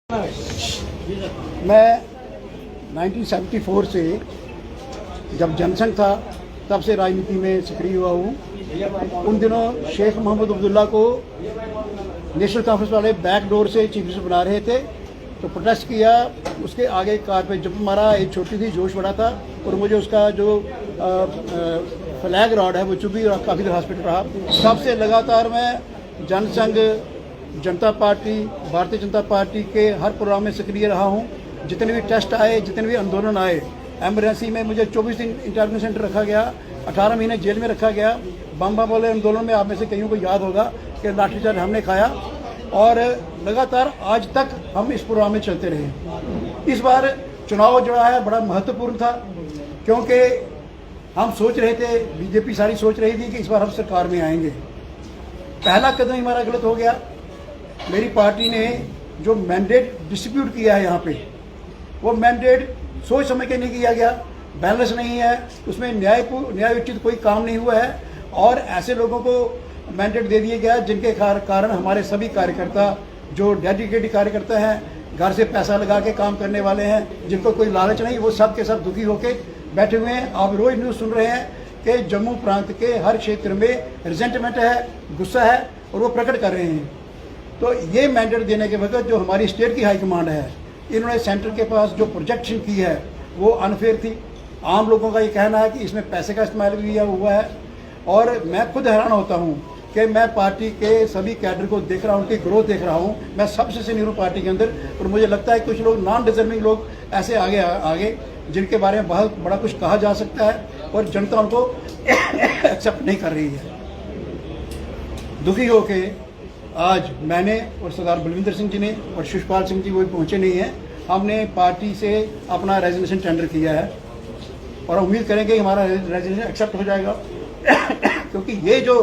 मैं 1974 से जब जनसंघ था तब से राजनीति में सक्रिय हुआ हूँ। उन दिनों शेख मोहम्मद अब्दुल्ला को नेशनल कॉन्फ्रेंस वाले बैकडोर से चीफ मिनिस्टर बना रहे थे, तो प्रोटेस्ट किया। उसके आगे कार पे जंप मारा, एक छोटी थी, जोश बड़ा था और मुझे उसका जो फ्लैग रॉड है वो चुभी और काफ़ी देर हॉस्पिटल रहा। तब से लगातार मैं जनसंघ, जनता पार्टी, भारतीय जनता पार्टी के हर प्रोग्राम में सक्रिय रहा हूँ। जितने भी टेस्ट आए, जितने भी आंदोलन आए, एमरजेंसी में मुझे 24 दिन इंटरव्यू सेंटर रखा गया, 18 महीने जेल में रखा गया। बम्बा वाले आंदोलन में आप में से कईयों को याद होगा कि लाठीचार्ज हमने खाया और लगातार आज तक हम इस प्रोग्राम में चलते रहे। इस बार चुनाव जो है बड़ा महत्वपूर्ण था, क्योंकि हम सोच रहे थे, बीजेपी सारी सोच रही थी कि इस बार हम सरकार में आएंगे। पहला कदम हमारा गलत हो गया। मेरी पार्टी ने जो मैंडेट डिस्ट्रीब्यूट किया है यहाँ पे, वो मैंडेट सोच समझ के नहीं किया गया, बैलेंस नहीं है, उसमें न्यायोचित कोई काम नहीं हुआ है और ऐसे लोगों को मैंडेट दे दिया गया जिनके कारण हमारे सभी कार्यकर्ता, जो डेडिकेटेड कार्यकर्ता हैं, घर से पैसा लगा के काम करने वाले हैं, जिनको कोई लालच नहीं, वो सब के सब दुखी होके बैठे हुए हैं। आप रोज न्यूज़ सुन रहे हैं कि जम्मू प्रांत के हर क्षेत्र में रिजेंटमेंट है, गुस्सा है और वो प्रकट कर रहे हैं। तो ये मैंडेट देने के वक्त जो हमारी स्टेट की हाईकमांड है, इन्होंने सेंटर के पास जो प्रोजेक्शन की है वो अनफेयर थी। आम लोगों का ये कहना है कि इसमें पैसे का इस्तेमाल भी हुआ है और मैं खुद हैरान होता हूँ कि मैं पार्टी के सभी कैडर को देख रहा हूँ, उनकी ग्रोथ देख रहा हूँ। मैं सबसे सीनियर हूँ पार्टी के अंदर और मुझे लगता है कुछ लोग नॉन डिजर्विंग लोग ऐसे आगे जिनके बारे में बहुत बड़ा कुछ कहा जा सकता है और जनता उनको एक्सेप्ट नहीं कर रही है। दुखी होके आज मैंने और सरदार बलविंदर सिंह जी ने और शिशपाल सिंह जी वो पहुंचे नहीं हैं, हमने पार्टी से अपना रेजिग्नेशन टेंडर किया है और उम्मीद करेंगे कि हमारा रेजिग्नेशन एक्सेप्ट हो जाएगा। क्योंकि ये जो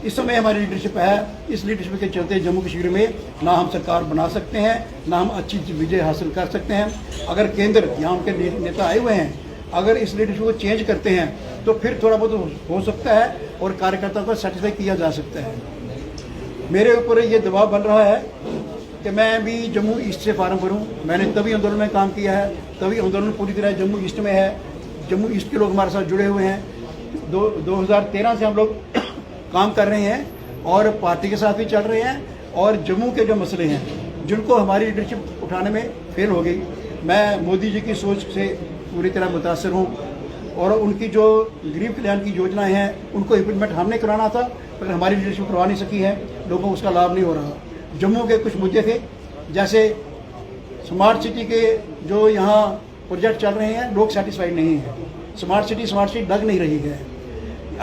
इस समय हमारी लीडरशिप है, इस लीडरशिप के चलते जम्मू कश्मीर में ना हम सरकार बना सकते हैं, ना हम अच्छी विजय हासिल कर सकते हैं। अगर केंद्र यहाँ उनके नेता आए हुए हैं, अगर इस लीडरशिप को चेंज करते हैं तो फिर थोड़ा बहुत हो सकता है और कार्यकर्ताओं को सेटिस्फाई किया जा सकता है। मेरे ऊपर ये दबाव बन रहा है कि मैं भी जम्मू ईस्ट से फार्म भरूं। मैंने तभी आंदोलन में काम किया है, तभी आंदोलन पूरी तरह जम्मू ईस्ट में है। जम्मू ईस्ट के लोग हमारे साथ जुड़े हुए हैं। 2013 से हम लोग काम कर रहे हैं और पार्टी के साथ भी चल रहे हैं। और जम्मू के जो मसले हैं जिनको हमारी लीडरशिप उठाने में फेल हो गई, मैं मोदी जी की सोच से पूरी तरह मुतासर हूँ और उनकी जो गरीब कल्याण की योजनाएं हैं उनको इम्प्लीमेंट हमने कराना था, पर हमारी लीडरशिप करवा नहीं सकी है, लोगों को उसका लाभ नहीं हो रहा। जम्मू के कुछ मुद्दे थे, जैसे स्मार्ट सिटी के जो यहाँ प्रोजेक्ट चल रहे हैं, लोग सेटिस्फाइड नहीं हैं। स्मार्ट सिटी लग नहीं रही है।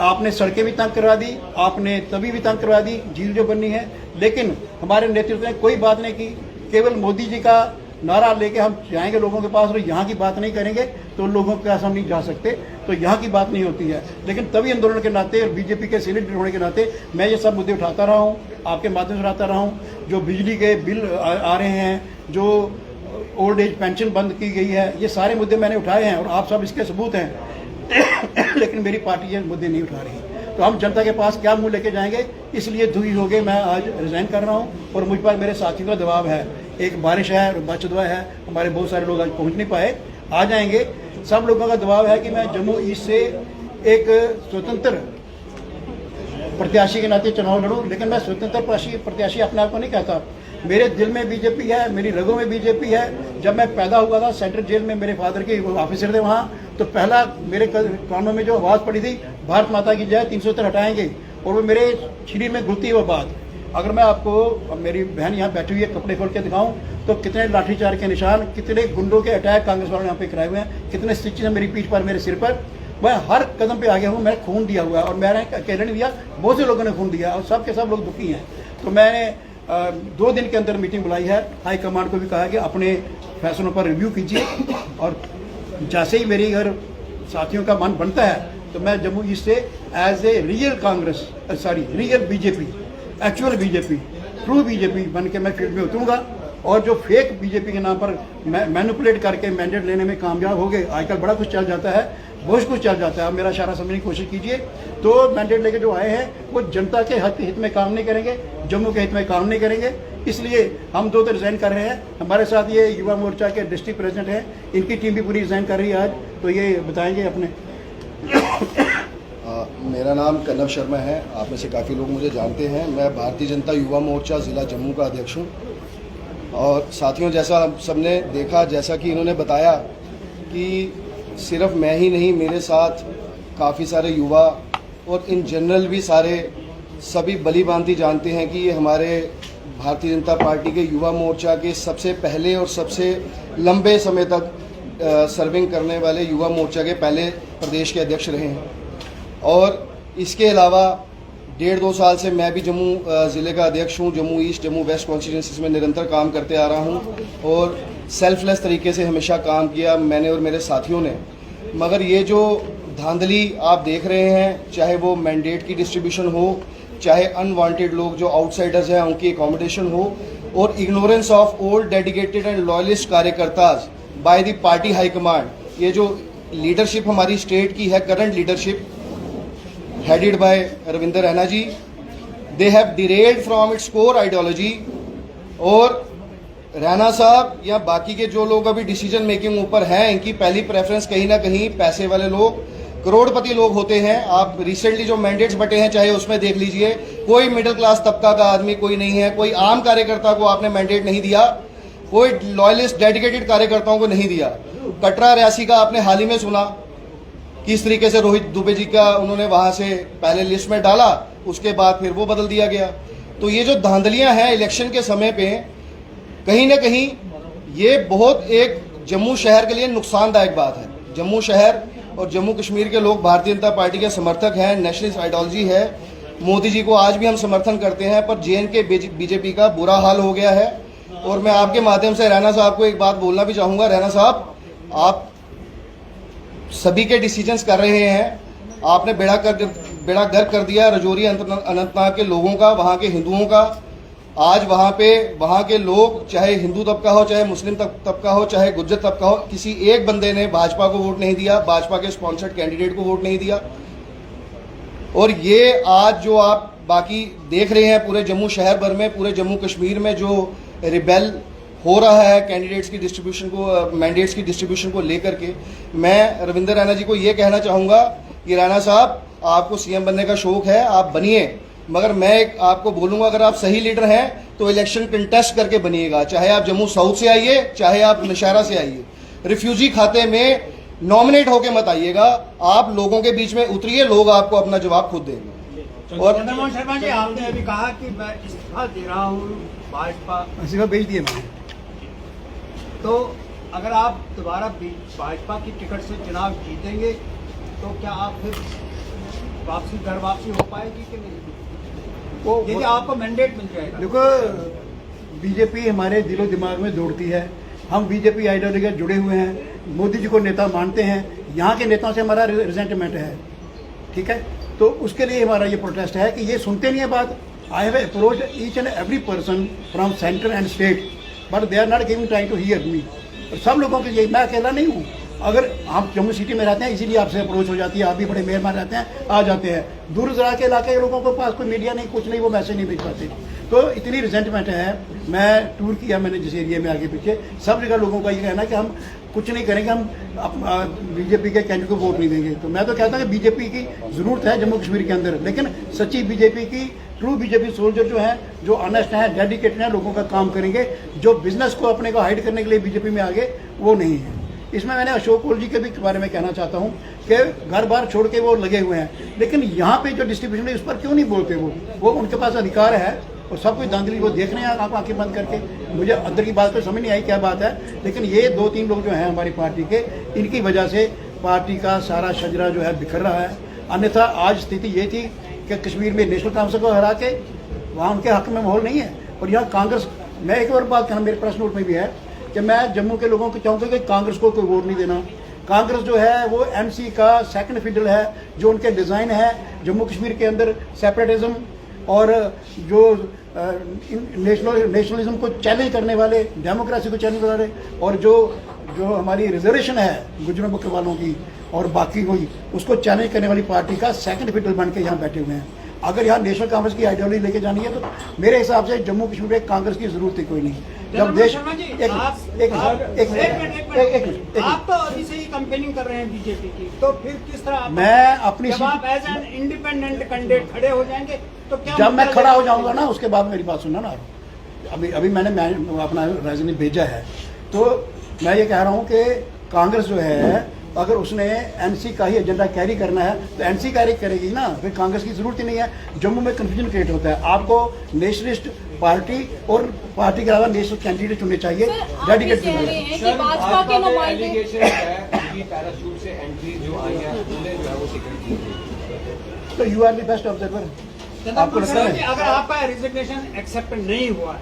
आपने सड़कें भी तंग करवा दी, आपने तभी भी तंग करवा दी, झील जो बननी है, लेकिन हमारे नेतृत्व ने कोई बात नहीं की। केवल मोदी जी का नारा लेके हम जाएंगे लोगों के पास और यहाँ की बात नहीं करेंगे तो लोगों के पास हम नहीं जा सकते, तो यहाँ की बात नहीं होती है। लेकिन तभी आंदोलन के नाते और बीजेपी के सीनियर होने के नाते मैं ये सब मुद्दे उठाता रहा हूँ, आपके माध्यम से उठाता रहा हूँ। जो बिजली के बिल आ रहे हैं, जो ओल्ड एज पेंशन बंद की गई है, ये सारे मुद्दे मैंने उठाए हैं और आप सब इसके सबूत हैं। लेकिन मेरी पार्टी ये मुद्दे नहीं उठा रही, तो हम जनता के पास क्या मुंह लेके जाएंगे। इसलिए दुखी हो गए मैं आज रिजाइन कर रहा हूँ और मुझ पर मेरे साथियों का दबाव है। एक बारिश है और बचदवा है, हमारे बहुत सारे लोग आज पहुँच नहीं पाए, आ जाएंगे। सब लोगों का दबाव है कि मैं जम्मू ईस्ट से एक स्वतंत्र प्रत्याशी के नाते चुनाव लड़ूं, लेकिन मैं स्वतंत्र प्रत्याशी अपने आप को नहीं कहता। मेरे दिल में बीजेपी है, मेरी रगों में बीजेपी है। जब मैं पैदा हुआ था सेंट्रल जेल में, मेरे फादर के ऑफिसर थे वहाँ, तो पहला मेरे कानों में जो आवाज़ पड़ी थी, भारत माता की जय, 370 हटाएंगे, और वो मेरे शरीर में घुलती वो बात। अगर मैं आपको, मेरी बहन यहाँ बैठी हुई है, कपड़े खोल के दिखाऊं तो कितने लाठीचार्ज के निशान, कितने गुंडों के अटैक कांग्रेस वालों ने यहाँ पे कराए हुए हैं, कितने स्टिचेस हैं मेरी पीठ पर, मेरे सिर पर। मैं हर कदम पे आ गया हूँ, मैंने खून दिया हुआ है और मैंने अकेले नहीं दिया, बहुत से लोगों ने खून दिया और सब के सब लोग दुखी हैं। तो मैंने 2 दिन के अंदर मीटिंग बुलाई है, हाई कमांड को भी कहा कि अपने फैसलों पर रिव्यू कीजिए और जैसे ही मेरी अगर साथियों का मन बनता है तो मैं जम्मू ईस्ट से as a real BJP, actual BJP, true BJP बन के मैं फील्ड में उतरूँगा और जो फेक बीजेपी के नाम पर मैनिपुलेट करके मैंडेट लेने में कामयाब हो गए। आजकल बड़ा कुछ चल जाता है, बहुत कुछ चल जाता है। आप मेरा इशारा समझने की कोशिश कीजिए। तो मैंडेट लेके जो आए हैं वो जनता के हित में काम नहीं करेंगे, जम्मू के हित में काम नहीं करेंगे। इसलिए हम दो तो रिज़ाइन कर रहे हैं। हमारे साथ ये युवा मोर्चा के डिस्ट्रिक्ट प्रेसिडेंट हैं, इनकी टीम भी पूरी रिज़ाइन कर रही है आज। तो ये बताएंगे अपने। मेरा नाम कन्नव शर्मा है, आप में से काफ़ी लोग मुझे जानते हैं। मैं भारतीय जनता युवा मोर्चा ज़िला जम्मू का अध्यक्ष हूँ। और साथियों, जैसा हम सबने देखा, जैसा कि इन्होंने बताया कि सिर्फ मैं ही नहीं, मेरे साथ काफ़ी सारे युवा और इन जनरल भी सभी भली भांति जानते हैं कि ये हमारे भारतीय जनता पार्टी के युवा मोर्चा के सबसे पहले और सबसे लंबे समय तक सर्विंग करने वाले युवा मोर्चा के पहले प्रदेश के अध्यक्ष रहे हैं। और इसके अलावा 1.5-2 साल से मैं भी जम्मू ज़िले का अध्यक्ष हूँ। Jammu east, Jammu west constituencies में निरंतर काम करते आ रहा हूँ और सेल्फलेस तरीके से हमेशा काम किया मैंने और मेरे साथियों ने। मगर ये जो धांधली आप देख रहे हैं, चाहे वो मैंडेट की डिस्ट्रीब्यूशन हो, चाहे अनवांटेड लोग जो आउटसाइडर्स हैं उनकी एकोमोडेशन हो, और ignorance of old dedicated and loyalist कार्यकर्ताज बाय द पार्टी हाईकमांड, ये जो लीडरशिप हमारी स्टेट की है, current leadership headed by Ravinder Raina ji, they have derailed from its core ideology। और रैना साहब या बाकी के जो लोग अभी डिसीजन मेकिंग ऊपर हैं, इनकी पहली प्रेफरेंस कहीं ना कहीं पैसे वाले लोग, करोड़पति लोग होते हैं। आप रिसेंटली जो मैंडेट्स बटे हैं चाहे उसमें देख लीजिए, कोई मिडिल क्लास तबका का आदमी कोई नहीं है, कोई आम कार्यकर्ता को आपने मैंडेट नहीं दिया, कोई लॉयलिस्ट डेडिकेटेड कार्यकर्ताओं को नहीं दिया। कटरा रियासी का आपने हाल ही में सुना किस तरीके से रोहित दुबे जी का उन्होंने वहां से पहले लिस्ट में डाला, उसके बाद फिर वो बदल दिया गया। तो ये जो धांधलियां हैं इलेक्शन के समय पे, कहीं ना कहीं ये बहुत एक जम्मू शहर के लिए नुकसानदायक बात है। जम्मू शहर और जम्मू कश्मीर के लोग भारतीय जनता पार्टी के समर्थक हैं, नेशनलिस्ट आइडियोलॉजी है। मोदी जी को आज भी हम समर्थन करते हैं, पर JNK बीजेपी का बुरा हाल हो गया है। और मैं आपके माध्यम से रैना साहब को एक बात बोलना भी चाहूँगा। रैना साहब, आप सभी के डिसीजंस कर रहे हैं, आपने बेड़ा गर्क कर दिया राजौरी अनंतनाग के लोगों का, वहाँ के हिंदुओं का। आज वहाँ के लोग, चाहे हिंदू तबका हो, चाहे मुस्लिम तबका हो, चाहे गुज्जर तबका हो, किसी एक बंदे ने भाजपा को वोट नहीं दिया, भाजपा के स्पॉन्सर्ड कैंडिडेट को वोट नहीं दिया। और ये आज जो आप बाकी देख रहे हैं पूरे जम्मू शहर भर में, पूरे जम्मू कश्मीर में जो रिबेल हो रहा है कैंडिडेट्स की डिस्ट्रीब्यूशन को, मैंडेट्स की डिस्ट्रीब्यूशन को लेकर के, मैं रविंदर रैना जी को ये कहना चाहूँगा कि रैना साहब, आपको CM बनने का शौक है, आप बनिए। मगर मैं आपको बोलूँगा, अगर आप सही लीडर हैं तो इलेक्शन कंटेस्ट करके बनिएगा। चाहे आप जम्मू साउथ से आइए, चाहे आप नौशहरा से आइए, रिफ्यूजी खाते में नॉमिनेट होके मत आइएगा। आप लोगों के बीच में उतरिए, लोग आपको अपना जवाब खुद देंगे। और चंद्रमोहन शर्मा जी, आपने अभी कहा कि मैं इस्तीफा दे रहा हूँ, भाजपा इस्तीफा भेज दिए मैंने। तो अगर आप दोबारा भाजपा की टिकट से चुनाव जीतेंगे तो क्या आप फिर घर वापसी हो पाएगी कि नहीं? यदि आपको मैंडेट मिल जाएगा। देखो, बीजेपी हमारे दिलो दिमाग में दौड़ती है। हम बीजेपी आइडियोलॉजी जुड़े हुए हैं, मोदी जी को नेता मानते हैं, यहाँ के नेताओं से हमारा रिजेंटमेंट है, ठीक है। तो उसके लिए हमारा ये प्रोटेस्ट है कि ये सुनते नहीं है बात। I have approached each and every person from centre and state, but they are not giving time to hear me. सब लोगों के लिए, मैं अकेला नहीं हूँ। अगर आप जम्मू सिटी में रहते हैं, इसीलिए आपसे अप्रोच हो जाती है, आप भी बड़े मेहरबान रहते हैं, आ जाते हैं। दूर दराज के इलाके के लोगों के पास कोई मीडिया नहीं, कुछ नहीं, वो मैसेज नहीं भेज पाते। तो इतनी रिजेंटमेंट है। मैं टूर किया मैंने जिस एरिया में आगे पीछे, सब जगह लोगों का ये कहना है कि हम कुछ नहीं करेंगे, हम बीजेपी के कैंडिडेट को वोट नहीं देंगे। तो मैं तो कहता हूँ कि बीजेपी की ज़रूरत है जम्मू कश्मीर के अंदर, लेकिन सच्ची बीजेपी की, ट्रू बीजेपी सोल्जर जो हैं, जो ऑनेस्ट हैं, डेडिकेटेड हैं, लोगों का काम करेंगे। जो बिजनेस को अपने को हाइड करने के लिए बीजेपी में आगे, वो नहीं है। इसमें मैंने अशोक कोल जी के भी बारे में कहना चाहता हूँ कि घर बार छोड़ के वो लगे हुए हैं, लेकिन यहाँ पे जो डिस्ट्रीब्यूशन है उस पर क्यों नहीं बोलते? वो उनके पास अधिकार है और सब कुछ धांधली वो देख रहे हैं आप आंखें बंद करके। मुझे अंदर की बात तो समझ नहीं आई क्या बात है, लेकिन ये 2-3 लोग जो हैं हमारी पार्टी के, इनकी वजह से पार्टी का सारा शजरा जो है बिखर रहा है। अन्यथा आज स्थिति ये थी कि कश्मीर में नेशनल काउंसिल को हरा के वहाँ उनके हक में माहौल नहीं है। और यहाँ कांग्रेस, मैं एक और बात कहना, मेरे प्रेस नोट में भी है कि मैं जम्मू के लोगों को चाहूँगा कि कांग्रेस को कोई वोट नहीं देना। कांग्रेस जो है वो MC का सेकंड फिडल है, जो उनके डिज़ाइन है जम्मू कश्मीर के अंदर सेपरेटिज्म और जो नेशनलिज्म को चैलेंज करने वाले, डेमोक्रेसी को चैलेंज करने वाले, और जो हमारी रिजर्वेशन है गुजरों बकरों वालों की और बाकी कोई, उसको चैलेंज करने वाली पार्टी का सेकंड फिडल बन के यहाँ बैठे हुए हैं। अगर यहाँ नेशनल कांग्रेस की आइडियोलॉजी लेके जानी है तो मेरे हिसाब से जम्मू कश्मीर में कांग्रेस की जरूरत ही कोई नहीं। जब देश आप तो अभी से ही कंपेनिंग कर रहे हैं बीजेपी की, तो फिर किस तरह मैं अपनी जब आप एज एन इंडिपेंडेंट कैंडिडेट खड़े हो जाएंगे तो क्या जब मैं खड़ा हो जाऊंगा ना, उसके बाद मेरी बात सुनना ना। अभी मैंने अपना रेजल्ट भेजा है, तो मैं ये कह रहा हूँ कि कांग्रेस जो है, अगर उसने एनसी का ही एजेंडा कैरी करना है तो एनसी कैरी करेगी ना, फिर कांग्रेस की जरूरत ही नहीं है। जम्मू में कंफ्यूजन क्रिएट होता है। आपको नेशनलिस्ट पार्टी और पार्टी के अलावा नेशनल कैंडिडेट चुनने चाहिए, डेडिकेट भाजपा के नुमाइंदे पैराशूट से एंट्री जो आई है उन्हें जो है वो सिक्योरिटी दी। तो you are the best observer. आपको लगता कि है अगर आपका रिजिग्नेशन एक्सेप्ट नहीं हुआ है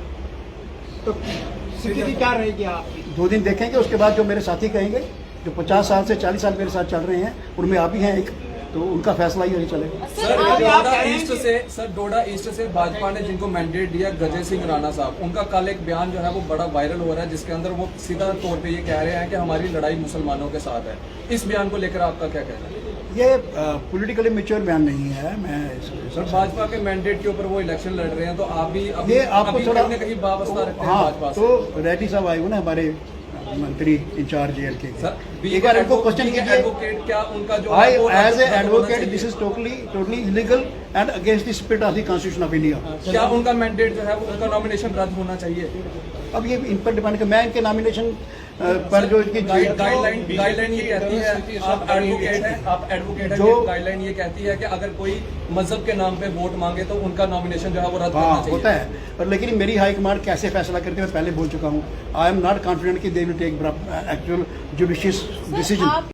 तो स्थिति क्या रहेगी आपकी? 2 दिन देखेंगे, उसके बाद जो मेरे साथी कहेंगे, जो 50 साल से 40 साल मेरे साथ चल रहे हैं, उनमें आप ही हैं एक, तो उनका फैसला ही चलेगा। सर आप डोडा कह रहे हैं ईस्ट कि- से सर डोडा ईस्ट से भाजपा ने जिनको मैंडेट दिया, गजय सिंह राणा साहब, उनका कल एक बयान जो है वो बड़ा वायरल हो रहा है, जिसके अंदर वो सीधा तौर पे ये कह रहे हैं कि हमारी लड़ाई मुसलमानों के साथ है। इस बयान को लेकर आपका क्या कहना है? ये पॉलिटिकली मैच्योर बयान नहीं है। मैं सर भाजपा के मैंडेट के ऊपर वो इलेक्शन लड़ रहे हैं, तो आप भी ये आपको थोड़ा कहीं न कहीं वाबस्ता रखते हैं हाँ, भाजपा से। तो रेड्डी साहब आए हुए ना, हमारे मंत्री इंचार्ज जेल के। सर एक बार इनको क्वेश्चन कीजिए, एडवोकेट क्या उनका जो आई है वो एज ए रद्द होना एडवोकेट चाहिए? This is totally illegal and against the spirit of the constitution of India. क्या उनका मैंडेट जो है वो उनका नॉमिनेशन रद्द होना चाहिए? अब ये इन पर डिपेंड कर, मैं इनके नॉमिनेशन पर जो इनकी गाइडलाइन ये कहती है, आप एडवोकेट हैं, जो- गाइडलाइन ये कहती है कि अगर कोई मजहब के नाम पे वोट मांगे तो उनका नॉमिनेशन जो है वो रद्द हाँ करना चाहिए। होता है, पर लेकिन मेरी हाई कमांड कैसे फैसला करती है मैं पहले बोल चुका हूँ। आई एम नॉट कॉन्फिडेंट कि they will take actual judicious decision.